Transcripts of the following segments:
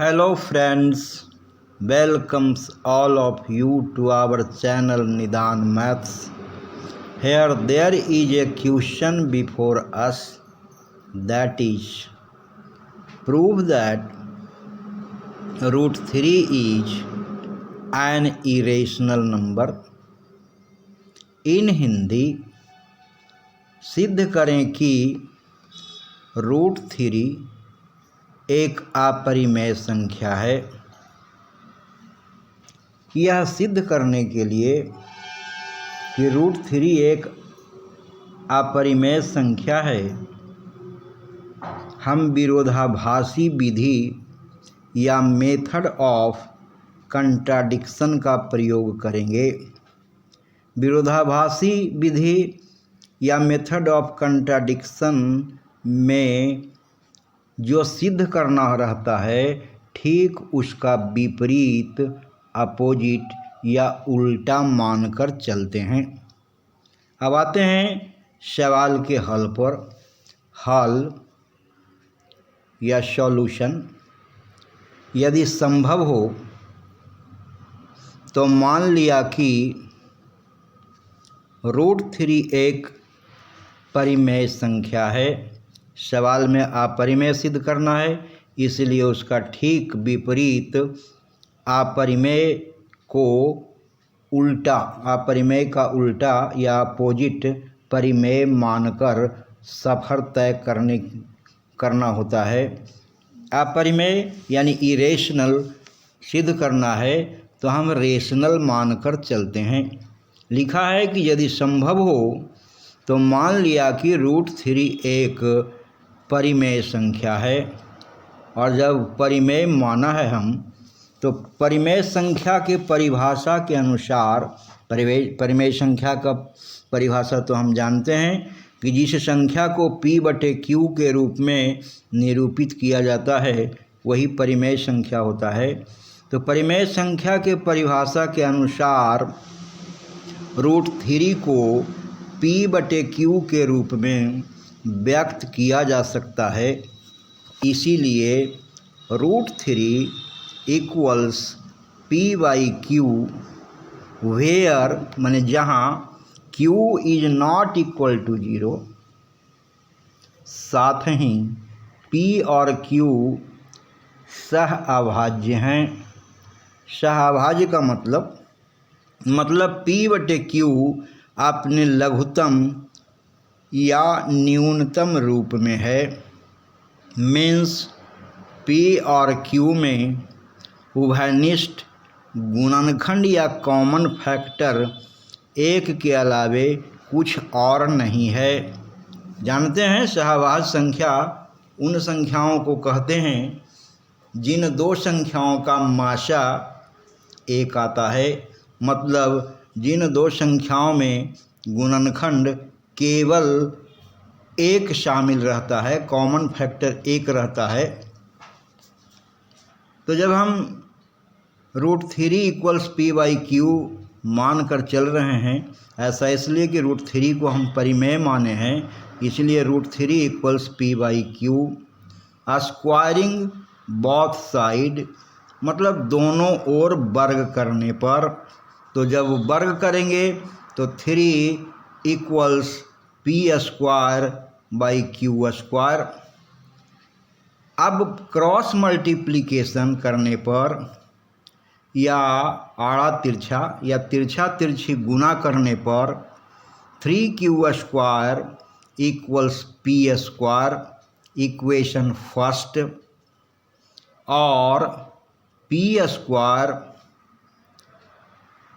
Hello friends, welcomes all of you to our channel Nidan Maths. Here there is a question before us, that is, prove that root 3 is an irrational number. In Hindi सिद्ध करें कि root 3 एक अपरिमेय संख्या है। यह सिद्ध करने के लिए कि रूट 3 एक अपरिमेय संख्या है, हम विरोधाभासी विधि या मेथड ऑफ कंट्राडिक्शन का प्रयोग करेंगे। विरोधाभासी विधि या मेथड ऑफ कंट्राडिक्शन में जो सिद्ध करना रहता है, ठीक उसका विपरीत अपोजिट या उल्टा मानकर चलते हैं। अब आते हैं सवाल के हल पर। हल या सॉल्यूशन, यदि संभव हो तो मान लिया कि रूट 3 एक परिमेय संख्या है। सवाल में अपरिमेय सिद्ध करना है, इसलिए उसका ठीक विपरीत अपरिमेय को उल्टा, अपरिमेय का उल्टा या अपोजिट परिमेय मानकर सफ़र तय करना होता है। अपरिमेय यानी इरेशनल सिद्ध करना है तो हम रेशनल मानकर चलते हैं। लिखा है कि यदि संभव हो तो मान लिया कि रूट 3 एक परिमेय संख्या है, और जब परिमेय माना है हम, तो परिमेय संख्या के परिभाषा के अनुसार, परिमेय संख्या का परिभाषा तो हम जानते हैं कि जिस संख्या को P/Q के रूप में निरूपित किया जाता है वही परिमेय संख्या होता है। तो परिमेय संख्या के परिभाषा के अनुसार रूट 3 को P/Q के रूप में व्यक्त किया जा सकता है। इसीलिए रूट 3 इक्वल्स P/Q वेयर, माने जहाँ Q is not equal to 0। साथ ही P और Q सहअभाज्य हैं। सहअभाज्य का मतलब P/Q अपने लघुत्तम या न्यूनतम रूप में है। मीन्स P और Q में उभयनिष्ठ गुणनखंड या कॉमन फैक्टर एक के अलावे कुछ और नहीं है। जानते हैं सहअभाज्य संख्या उन संख्याओं को कहते हैं जिन दो संख्याओं का माशा एक आता है, मतलब जिन दो संख्याओं में गुणनखंड केवल एक शामिल रहता है, कॉमन फैक्टर एक रहता है। तो जब हम रूट 3 इक्वल्स P/Q मान कर चल रहे हैं, ऐसा इसलिए कि रूट 3 को हम परिमेय माने हैं, इसलिए root 3 equals P/Q। Squaring both side, मतलब दोनों ओर वर्ग करने पर, तो जब वर्ग करेंगे तो 3 इक्वल्स P²/Q²। अब क्रॉस मल्टीप्लिकेशन करने पर या आड़ा तिरछा या तिरछा तिरछी गुना करने पर 3Q² equals P², equation first, और P²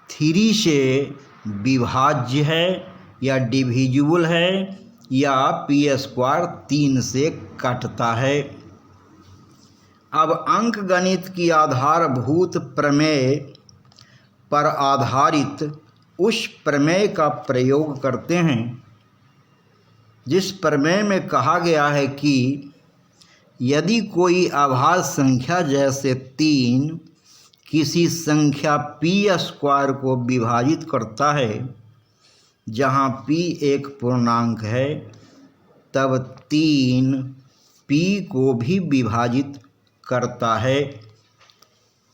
3 से विभाज्य है या डिविजिबल है, या P² 3 से कटता है। अब अंकगणित की आधारभूत प्रमेय पर आधारित उस प्रमेय का प्रयोग करते हैं जिस प्रमेय में कहा गया है कि यदि कोई अभाज्य संख्या जैसे 3 किसी संख्या P² को विभाजित करता है जहाँ P एक पूर्णांक है, तब 3 P को भी विभाजित करता है।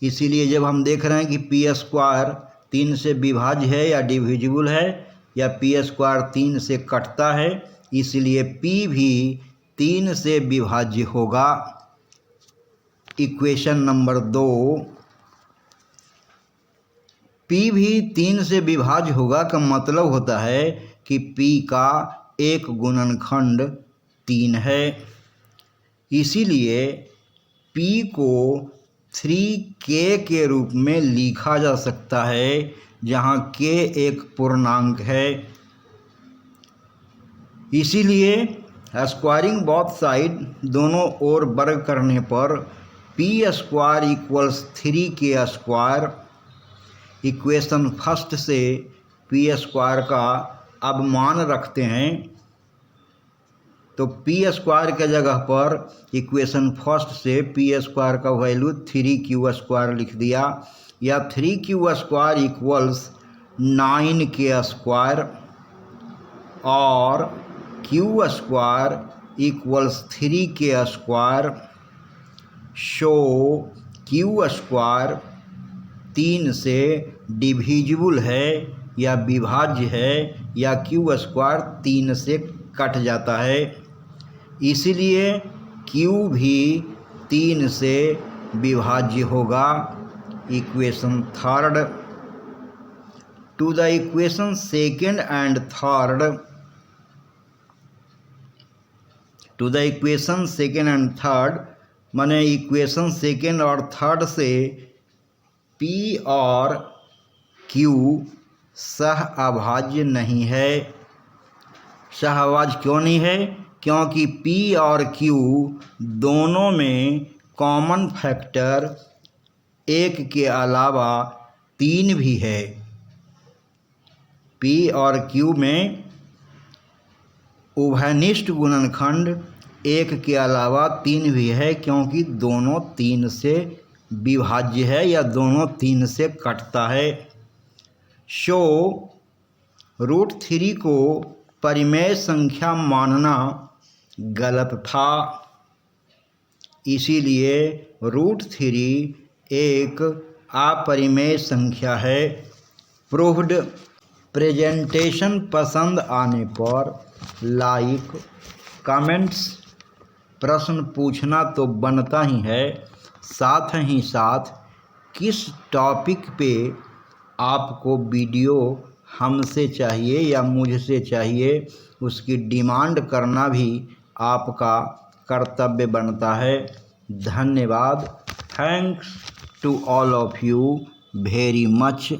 इसीलिए जब हम देख रहे हैं कि पी स्क्वायर 3 से विभाज्य है या डिविजिबल है, या पी स्क्वायर 3 से कटता है, इसलिए पी भी 3 से विभाज्य होगा। इक्वेशन नंबर 2, पी भी 3 से विभाज्य होगा का मतलब होता है कि पी का एक गुणनखंड 3 है। इसीलिए पी को 3k के रूप में लिखा जा सकता है, जहाँ k एक पूर्णांक है। इसीलिए स्क्वायरिंग बोथ साइड, दोनों ओर वर्ग करने पर P square equals 3k square. Equation first से पी स्क्वायर का अब मान रखते हैं, तो पी स्क्वायर के जगह पर इक्वेशन फर्स्ट से पी स्क्वायर का वैल्यू 3q स्क्वायर लिख दिया, या 3q square equals 9k square, और q square equals 3k square. Show q square 3 से डिविजिबल है या विभाज्य है, या q स्क्वायर 3 से कट जाता है, इसलिए q भी 3 से विभाज्य होगा। Equation third, to the equation second and third, to the equation second and third माने इक्वेशन सेकेंड और थर्ड से P और Q सहअभाज्य नहीं है। सहअभाज्य क्यों नहीं है? क्योंकि P और Q दोनों में कॉमन फैक्टर 1 के अलावा 3 भी है। P और Q में उभयनिष्ठ गुणनखंड 1 के अलावा 3 भी है, क्योंकि दोनों 3 से विभाज्य है या दोनों 3 से कटता है। शो √3 को परिमेय संख्या मानना गलत था, इसीलिए √3 एक अपरिमेय संख्या है। प्रूव्ड। प्रेजेंटेशन पसंद आने पर लाइक, कमेंट्स, प्रश्न पूछना तो बनता ही है, साथ ही साथ किस टॉपिक पे आपको वीडियो हमसे चाहिए या मुझसे चाहिए उसकी डिमांड करना भी आपका कर्तव्य बनता है। धन्यवाद। Thanks to all of you very much.